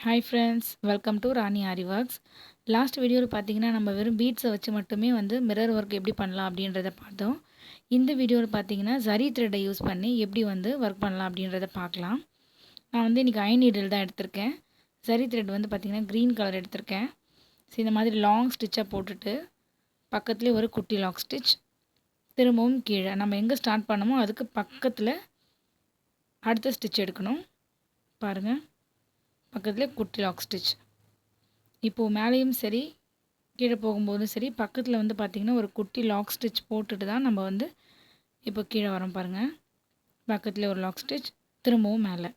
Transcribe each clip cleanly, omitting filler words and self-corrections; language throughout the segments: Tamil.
Hi friends, welcome to Rani aari works. Last வீடியோவில் பார்த்தீங்கன்னா நம்ம வெறும் பீட்ஸை வச்சு மட்டுமே மிரர் ஒர்க் எப்படி பண்ணலாம் அப்படின்றத பார்த்தோம். இந்த வீடியோவில் பார்த்தீங்கன்னா ஜரி த்ரெட்டை யூஸ் பண்ணி எப்படி ஒர்க் பண்ணலாம் அப்படின்றத பார்க்கலாம். நான் இன்றைக்கி ஐ நீடில் தான் எடுத்திருக்கேன். ஜரி த்ரெட் பார்த்தீங்கன்னா க்ரீன் கலர் எடுத்திருக்கேன். ஸோ இந்த மாதிரி லாங் ஸ்டிச்சாக போட்டுட்டு பக்கத்துலேயே ஒரு குட்டி லாக் ஸ்டிச், திரும்பவும் கீழே நம்ம எங்கே ஸ்டார்ட் பண்ணமோ அதுக்கு பக்கத்தில் அடுத்த ஸ்டிச் எடுக்கணும். பாருங்கள், பக்கத்தில் குட்டி லாக் ஸ்டிச். இப்போது மேலேயும் சரி கீழே போகும்போதும் சரி பக்கத்தில் பார்த்திங்கன்னா ஒரு குட்டி லாக் ஸ்டிச் போட்டுட்டு தான் நம்ம இப்போ கீழே வரோம் பாருங்கள். பக்கத்தில் ஒரு லாக் ஸ்டிச், திரும்பவும் மேலே.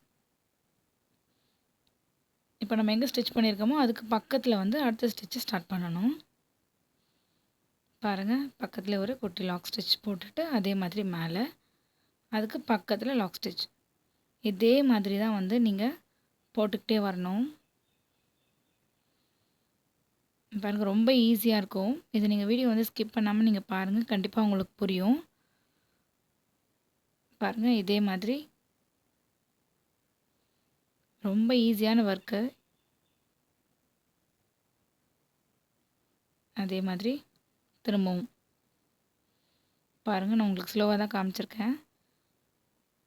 இப்போ நம்ம எங்கே ஸ்டிச் பண்ணியிருக்கோமோ அதுக்கு பக்கத்தில் அடுத்த ஸ்டிச்சை ஸ்டார்ட் பண்ணணும். பாருங்கள், பக்கத்தில் ஒரு குட்டி லாக் ஸ்டிச் போட்டுட்டு அதே மாதிரி மேலே அதுக்கு பக்கத்தில் லாக் ஸ்டிச். இதே மாதிரி தான் நீங்கள் போட்டுக்கிட்டே வரணும். பாருங்கள், ரொம்ப ஈஸியாக இருக்கும். இதை நீங்கள் வீடியோ ஸ்கிப் பண்ணாமல் நீங்கள் பாருங்கள், கண்டிப்பாக உங்களுக்கு புரியும். பாருங்கள், இதே மாதிரி ரொம்ப ஈஸியான ஒர்க்கு. அதே மாதிரி திரும்பவும் பாருங்கள், நான் உங்களுக்கு ஸ்லோவாக தான் காமிச்சிருக்கேன்.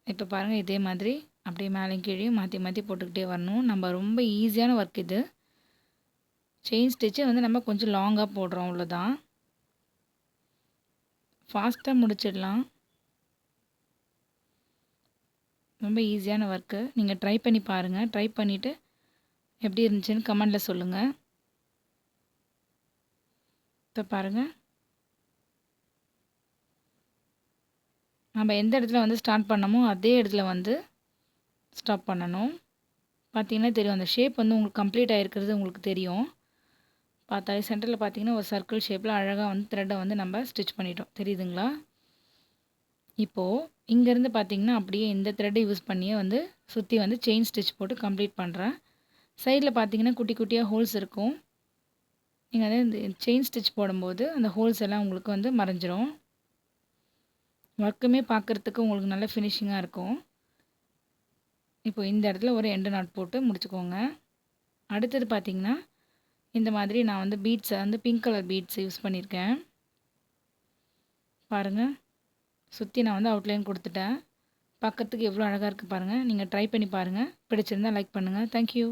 இப்போ பாருங்கள், இதே மாதிரி அப்படியே மேலேயும் கீழேயும் மாற்றி மாற்றி போட்டுக்கிட்டே வரணும். நம்ம ரொம்ப ஈஸியான ஒர்க் இது. செயின் ஸ்டிச்சு நம்ம கொஞ்சம் லாங்காக போடுறோம், அவ்வளோதான். ஃபாஸ்ட்டாக முடிச்சிடலாம். ரொம்ப ஈஸியான ஒர்க்கு. நீங்கள் ட்ரை பண்ணி பாருங்கள். ட்ரை பண்ணிவிட்டு எப்படி இருந்துச்சுன்னு கமெண்டில் சொல்லுங்கள். இப்போ பாருங்கள், நம்ம எந்த இடத்துல ஸ்டார்ட் பண்ணமோ அதே இடத்துல ஸ்டாப் பண்ணணும். பார்த்தீங்கன்னா தெரியும், அந்த ஷேப் உங்களுக்கு கம்ப்ளீட் ஆகிருக்கிறது உங்களுக்கு தெரியும். பார்த்தாலே சென்டரில் பார்த்தீங்கன்னா ஒரு சர்க்கிள் ஷேப்பில் அழகாக த்ரெட்டை நம்ம ஸ்டிச் பண்ணிட்டோம். தெரியுதுங்களா? இப்போது இங்கேருந்து பார்த்தீங்கன்னா அப்படியே இந்த த்ரெட்டை யூஸ் பண்ணியே சுற்றி செயின் ஸ்டிச் போட்டு கம்ப்ளீட் பண்ணுறேன். சைடில் பார்த்தீங்கன்னா குட்டி குட்டியாக ஹோல்ஸ் இருக்கும். நீங்கள் இந்த செயின் ஸ்டிச் போடும்போது அந்த ஹோல்ஸ் எல்லாம் உங்களுக்கு மறைஞ்சிரும். ஒர்க்குமே பார்க்குறதுக்கு உங்களுக்கு நல்ல ஃபினிஷிங்காக இருக்கும். இப்போ இந்த இடத்துல ஒரு எண்டு நாட் போட்டு முடிச்சுக்கோங்க. அடுத்தது பார்த்தீங்கன்னா இந்த மாதிரி நான் பீட்ஸை பிங்க் கலர் பீட்ஸ் யூஸ் பண்ணியிருக்கேன். பாருங்கள், சுற்றி நான் அவுட்லைன் கொடுத்துட்டேன். பார்க்கறதுக்கு எவ்வளோ அழகாக இருக்குது பாருங்கள். நீங்கள் ட்ரை பண்ணி பாருங்கள். பிடிச்சிருந்தால் லைக் பண்ணுங்கள். தேங்க்யூ.